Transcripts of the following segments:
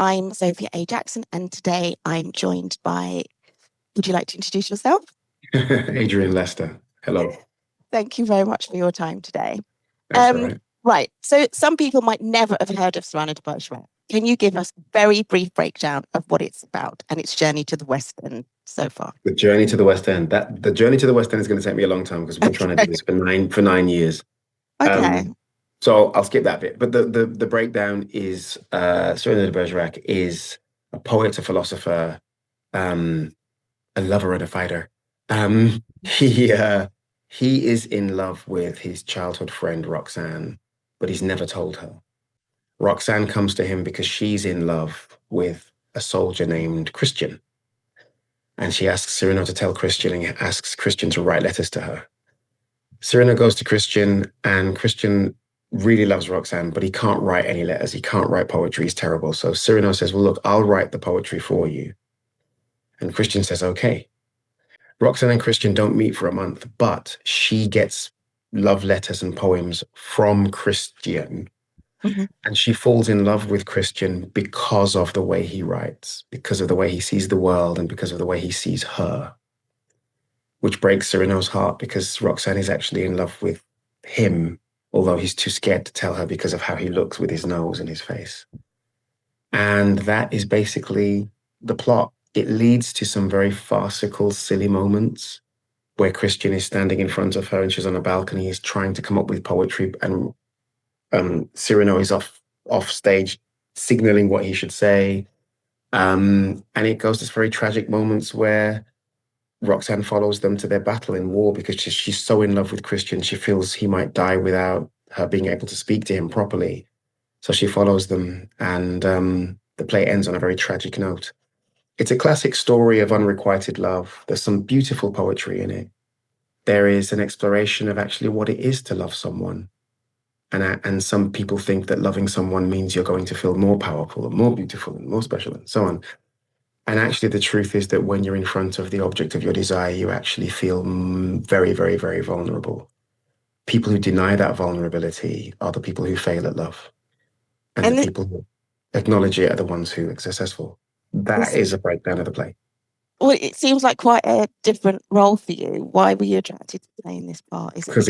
I'm Sophia A. Jackson, and today I'm joined by, would you like to introduce yourself? Adrian Lester. Hello. Thank you very much for your time today. That's all right. Right. So some people might never have heard of Cyrano de Bergerac. Can you give us a very brief breakdown of what it's about and its journey to the West End so far? The journey to the West End. The journey to the West End is going to take me a long time because we've been trying to do this for 9 years. Okay. So I'll skip that bit. But the breakdown is Cyrano de Bergerac is a poet, a philosopher, a lover and a fighter. He is in love with his childhood friend Roxanne, but he's never told her. Roxanne comes to him because she's in love with a soldier named Christian. And she asks Cyrano to tell Christian and asks Christian to write letters to her. Cyrano goes to Christian, and Christian really loves Roxanne, but he can't write any letters. He can't write poetry. He's terrible. So Cyrano says, well, look, I'll write the poetry for you. And Christian says, okay. Roxanne and Christian don't meet for a month, but she gets love letters and poems from Christian. Mhm. And she falls in love with Christian because of the way he writes, because of the way he sees the world, and because of the way he sees her, which breaks Cyrano's heart because Roxanne is actually in love with him, although he's too scared to tell her because of how he looks with his nose and his face. And that is basically the plot. It leads to some very farcical, silly moments where Christian is standing in front of her and she's on a balcony, is trying to come up with poetry, and Cyrano is off stage signaling what he should say. And it goes to very tragic moments where Roxanne follows them to their battle in war because she's so in love with Christian. She feels he might die without her being able to speak to him properly. So she follows them, and the play ends on a very tragic note. It's a classic story of unrequited love. There's some beautiful poetry in it. There is an exploration of actually what it is to love someone. And some people think that loving someone means you're going to feel more powerful and more beautiful and more special and so on. And actually, the truth is that when you're in front of the object of your desire, you actually feel very, very, very vulnerable. People who deny that vulnerability are the people who fail at love. And the people who acknowledge it are the ones who are successful. That is a breakdown of the play. Well, it seems like quite a different role for you. Why were you attracted to playing this part? Is it because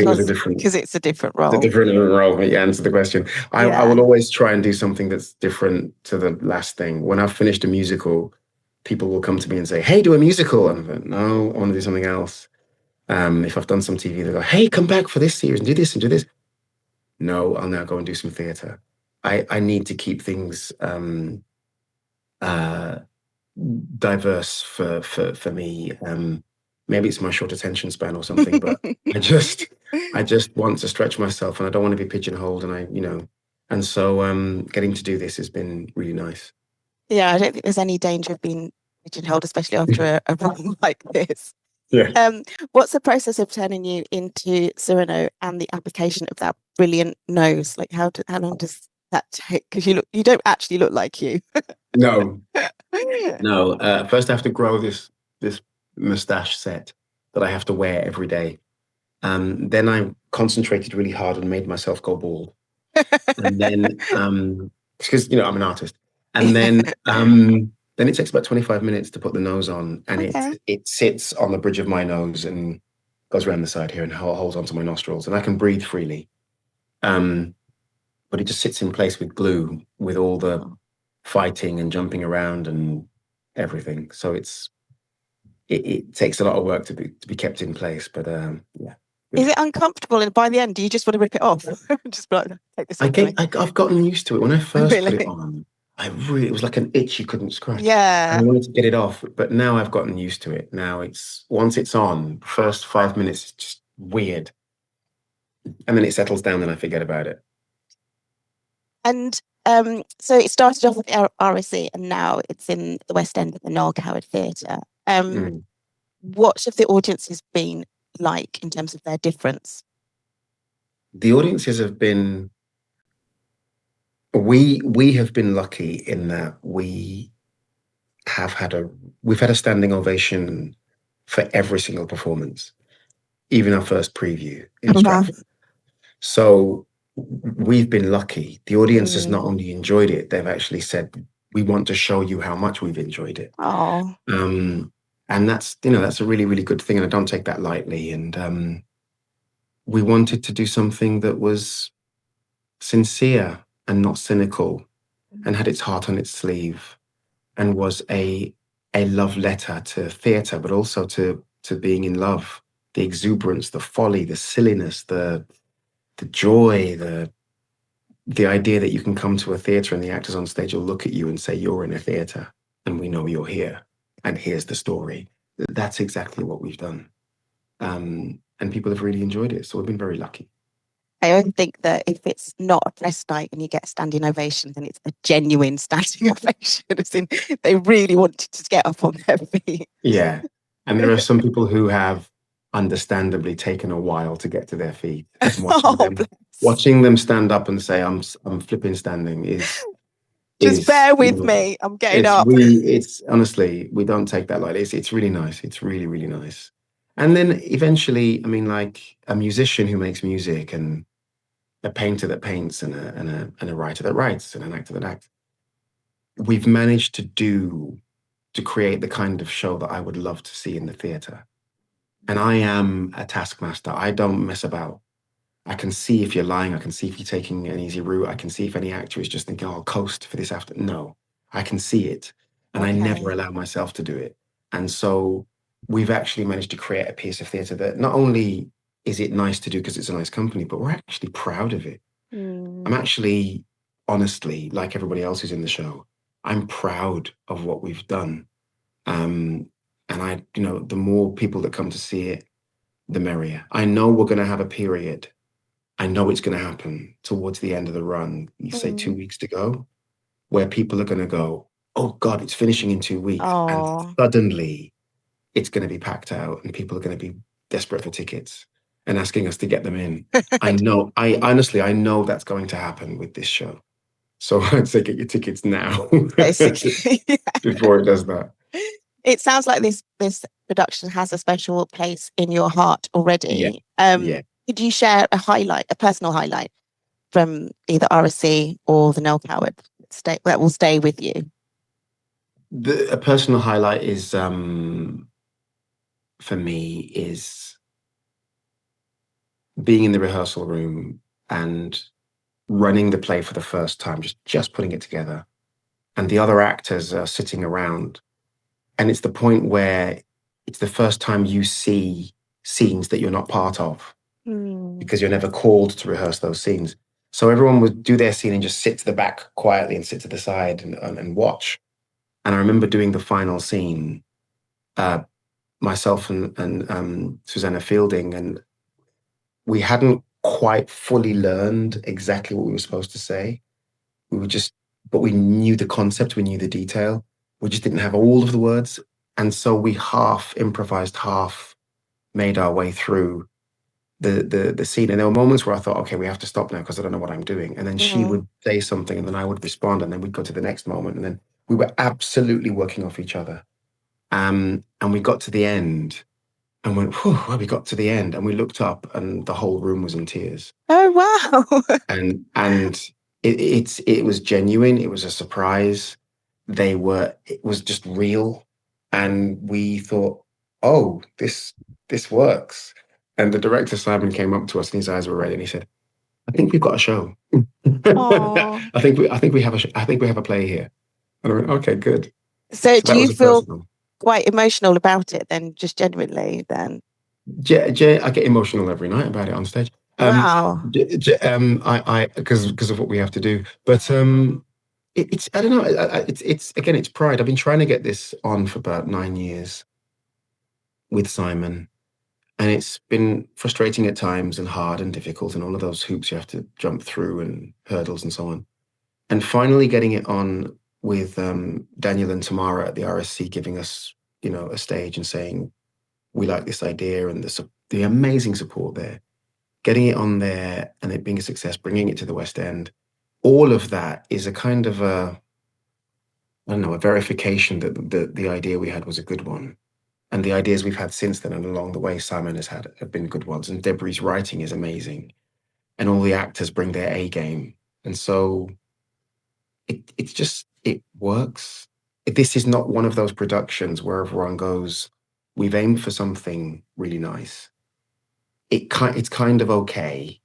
it's a different role? The different role. You answer the question. I will always try and do something that's different to the last thing. When I've finished a musical, people will come to me and say, "Hey, do a musical." And I'm like, "No, I want to do something else." If I've done some TV, they go, "Hey, come back for this series and do this and do this." No, I'll now go and do some theatre. I need to keep things diverse for me. Maybe it's my short attention span or something, but I just want to stretch myself, and I don't want to be pigeonholed. And so getting to do this has been really nice. Yeah, I don't think there's any danger of being pigeonholed, especially after a role like this. Yeah. What's the process of turning you into Cyrano and the application of that brilliant nose? Like, how long does that take? Because you don't actually look like you. No. First, I have to grow this mustache set that I have to wear every day. Then I concentrated really hard and made myself go bald. And then, because I'm an artist. And then it takes about 25 minutes to put the nose on, and it sits on the bridge of my nose and goes around the side here and holds onto my nostrils, and I can breathe freely. But it just sits in place with glue, with all the fighting and jumping around and everything. So it takes a lot of work to be kept in place. But yeah. Is it uncomfortable? And by the end, do you just want to rip it off? Just like, take this. I've gotten used to it. When I first put it on, it was like an itch you couldn't scratch. Yeah. I wanted to get it off, but now I've gotten used to it. Now once it's on, first 5 minutes, it's just weird. And then it settles down and I forget about it. And so it started off with RSC and now it's in the West End at the Noël Theatre. What have the audiences been like in terms of their difference? The audiences have been... We have been lucky in that we've had a standing ovation for every single performance, even our first preview in Stratford. So we've been lucky. The audience has not only enjoyed it, they've actually said, we want to show you how much we've enjoyed it. Oh. And that's, that's a really, really good thing. And I don't take that lightly. And we wanted to do something that was sincere and not cynical and had its heart on its sleeve and was a love letter to theatre, but also to being in love, the exuberance, the folly, the silliness, the joy, the idea that you can come to a theatre and the actors on stage will look at you and say, you're in a theatre and we know you're here and here's the story. That's exactly what we've done. And people have really enjoyed it. So we've been very lucky. I often think that if it's not a press night and you get a standing ovation, then it's a genuine standing ovation. As in, they really wanted to get up on their feet. Yeah. And there are some people who have understandably taken a while to get to their feet. And watching them stand up and say, I'm flipping standing is just bear with me. I'm getting up. It's honestly, we don't take that lightly. It's really nice. It's really, really nice. And then eventually, I mean, like a musician who makes music and a painter that paints and a writer that writes and an actor that acts. We've managed to create the kind of show that I would love to see in the theatre. And I am a taskmaster. I don't mess about. I can see if you're lying. I can see if you're taking an easy route. I can see if any actor is just thinking, oh, I'll coast for this after. No, I can see it. And I never allow myself to do it. And so we've actually managed to create a piece of theatre that not only is it nice to do because it's a nice company, but we're actually proud of it. I'm actually, honestly, like everybody else who's in the show, I'm proud of what we've done. And the more people that come to see it, the merrier. I know we're going to have a period. I know it's going to happen towards the end of the run, you say 2 weeks to go, where people are going to go, oh God, it's finishing in 2 weeks. And suddenly it's going to be packed out and people are going to be desperate for tickets and asking us to get them in. I know that's going to happen with this show. So I'd say get your tickets now. Basically. Before it does that. It sounds like this production has a special place in your heart already. Yeah. Could you share a personal highlight from either RSC or the Noel Coward that will stay with you? A personal highlight is, for me, is being in the rehearsal room and running the play for the first time, just putting it together. And the other actors are sitting around. And it's the point where it's the first time you see scenes that you're not part of because you're never called to rehearse those scenes. So everyone would do their scene and just sit to the back quietly and sit to the side and watch. And I remember doing the final scene, myself and Susanna Fielding, and we hadn't quite fully learned exactly what we were supposed to say. But we knew the concept, we knew the detail. We just didn't have all of the words. And so we half improvised, half made our way through the scene. And there were moments where I thought, okay, we have to stop now because I don't know what I'm doing. And then she would say something and then I would respond and then we'd go to the next moment. And then we were absolutely working off each other. And we got to the end and went, whew, well, we got to the end. And we looked up and the whole room was in tears. Oh, wow. and it was genuine. It was a surprise. It was just real. And we thought, oh, this works. And the director, Simon, came up to us and his eyes were red and he said, I think we've got a show. I think we have a play here. And I went, okay, good. So do you feel quite emotional about it then, just genuinely then? I get emotional every night about it on stage. Wow. I because of what we have to do. But it's I don't know. It's pride. I've been trying to get this on for about 9 years with Simon, and it's been frustrating at times and hard and difficult and all of those hoops you have to jump through and hurdles and so on. And finally getting it on with Daniel and Tamara at the RSC giving us, a stage and saying, we like this idea and the amazing support there. Getting it on there and it being a success, bringing it to the West End, all of that is a kind of a verification that the idea we had was a good one. And the ideas we've had since then and along the way Simon have been good ones. And Deborah's writing is amazing. And all the actors bring their A game. And so it works. This is not one of those productions where everyone goes, we've aimed for something really nice. It's kind of okay.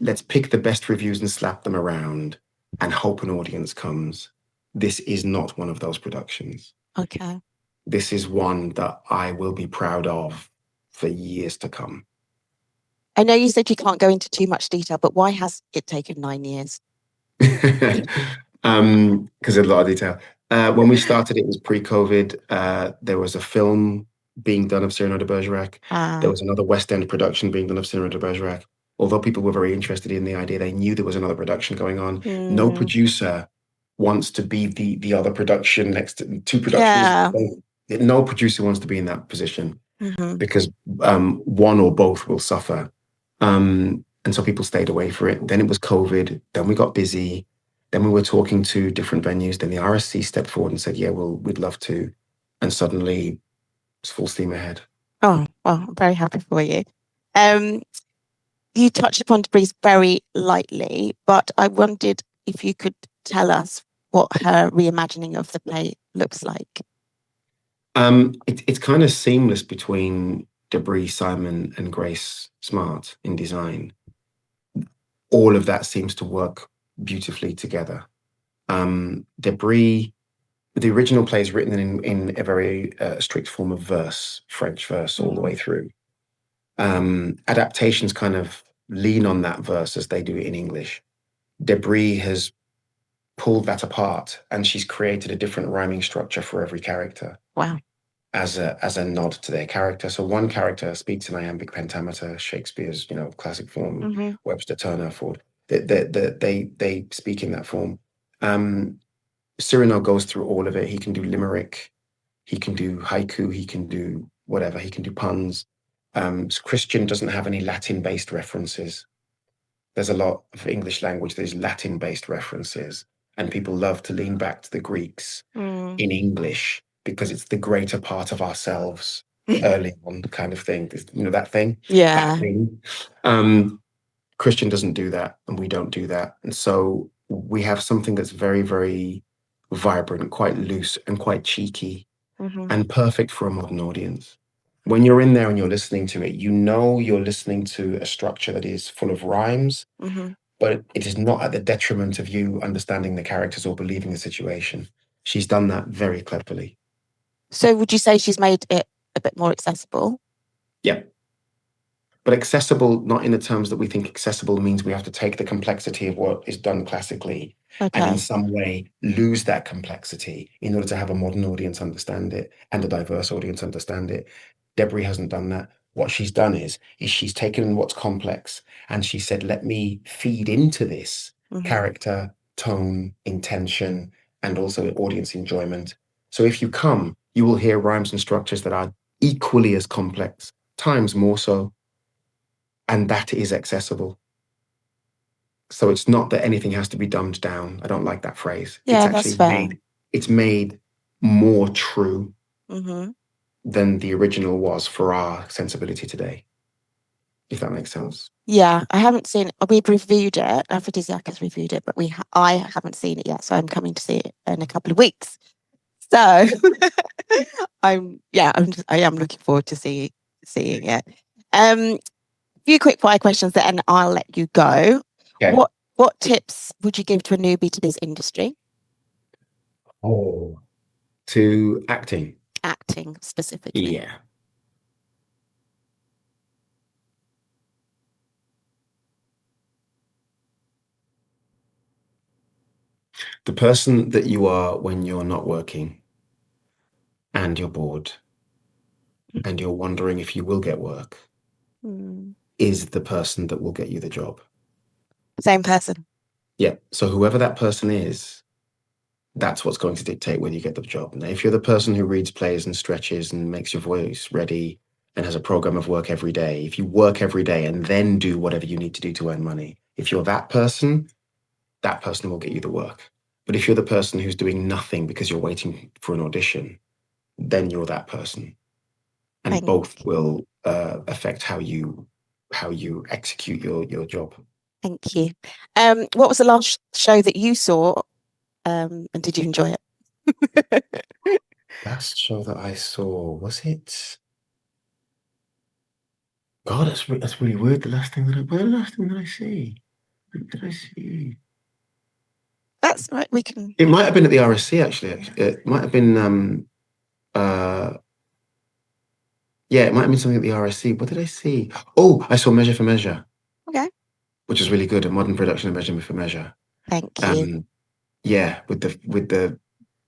Let's pick the best reviews and slap them around and hope an audience comes. This is not one of those productions. Okay. This is one that I will be proud of for years to come. I know you said you can't go into too much detail, but why has it taken 9 years? Because there's a lot of detail. When we started, it was pre-COVID. There was a film being done of Cyrano de Bergerac. There was another West End production being done of Cyrano de Bergerac. Although people were very interested in the idea, they knew there was another production going on. No producer wants to be the other production next to two productions. Yeah. No producer wants to be in that position because one or both will suffer. And so people stayed away for it. Then it was COVID. Then we got busy. Then we were talking to different venues. Then the RSC stepped forward and said, yeah, well, we'd love to. And suddenly it's full steam ahead. Oh, well, I'm very happy for you. You touched upon Debris very lightly, but I wondered if you could tell us what her reimagining of the play looks like. It's kind of seamless between Debris, Simon, and Grace Smart in design. All of that seems to work beautifully together. Debris, the original play is written in a very strict form of verse, French verse, all the way through. Adaptations kind of lean on that verse as they do it in English. Debris has pulled that apart and she's created a different rhyming structure for every character. Wow. As a nod to their character. So one character speaks in iambic pentameter, Shakespeare's, classic form, Webster, Turner, Ford. They speak in that form. Cyrano goes through all of it. He can do limerick, he can do haiku, he can do whatever, he can do puns. Christian doesn't have any Latin-based references. There's a lot of English language, there's Latin-based references, and people love to lean back to the Greeks in English because it's the greater part of ourselves early on kind of thing. That thing? Yeah. That thing. Christian doesn't do that, and we don't do that. And so we have something that's very, very vibrant, quite loose and quite cheeky and perfect for a modern audience. When you're in there and you're listening to it, you're listening to a structure that is full of rhymes, but it is not at the detriment of you understanding the characters or believing the situation. She's done that very cleverly. So would you say she's made it a bit more accessible? Yeah. But accessible, not in the terms that we think accessible means we have to take the complexity of what is done classically and in some way lose that complexity in order to have a modern audience understand it and a diverse audience understand it. Debris hasn't done that. What she's done is she's taken what's complex and she said, let me feed into this character, tone, intention, and also audience enjoyment. So if you come, you will hear rhymes and structures that are equally as complex, times more so. And that is accessible. So it's not that anything has to be dumbed down. I don't like that phrase. Yeah, it's actually made more true than the original was for our sensibility today, if that makes sense. Yeah, I haven't seen it. We've reviewed it. Aphrodisiac has reviewed it, but I haven't seen it yet. So I'm coming to see it in a couple of weeks. So I am looking forward to seeing it. A few quick fire questions and I'll let you go. Okay. What tips would you give to a newbie to this industry? To acting. Acting specifically. Yeah. The person that you are when you're not working and you're bored and you're wondering if you will get work is the person that will get you the job. Same person. Yeah. So whoever that person is, that's what's going to dictate whether you get the job. Now, if you're the person who reads plays and stretches and makes your voice ready and has a program of work every day, if you work every day and then do whatever you need to do to earn money, if you're that person will get you the work. But if you're the person who's doing nothing because you're waiting for an audition, then you're that person. And both will affect how you execute your job. Thank you. What was the last show that you saw And did you enjoy it? Last show that I saw, was it? God, that's really weird. The last thing that I see? What did I see? That's right. We can. It might have been at the RSC actually. It might have been. Yeah, it might have been something at the RSC. What did I see? Oh, I saw Measure for Measure. Okay. Which is really good. A modern production of Measure for Measure. Thank you. Yeah, with the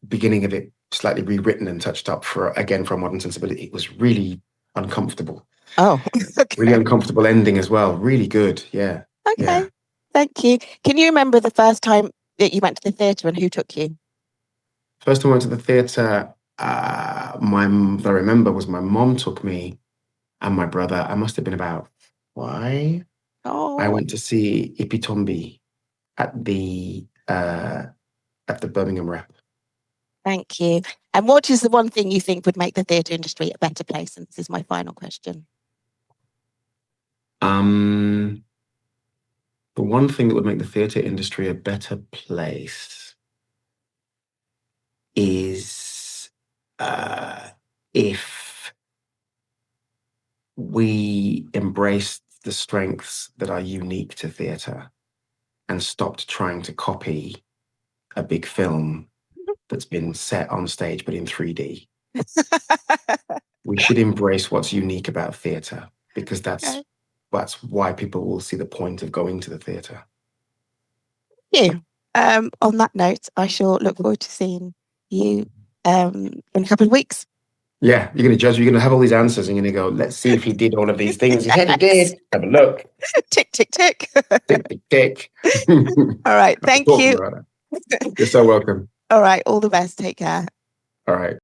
beginning of it slightly rewritten and touched up for a modern sensibility. It was really uncomfortable. Oh, okay. Really uncomfortable ending as well. Really good. Yeah. Okay. Yeah. Thank you. Can you remember the first time that you went to the theatre and who took you? First time I went to the theatre, that I remember was my mom took me and my brother. I must have been about 5. Oh. I went to see Ipitombi at the Birmingham Rep. Thank you. And what is the one thing you think would make the theatre industry a better place? And this is my final question. The one thing that would make the theatre industry a better place is if we embraced the strengths that are unique to theatre and stopped trying to copy a big film that's been set on stage but in 3D. We should embrace what's unique about theatre, because that's why people will see the point of going to the theatre. Thank you. On that note, I shall look forward to seeing you in a couple of weeks. Yeah, you're going to judge. You're going to have all these answers, and you're going to go, let's see if he did all of these things. He said he did. Have a look. Tick, tick, tick. Tick, tick, tick. All right. Thank you. You're so welcome. All right. All the best. Take care. All right.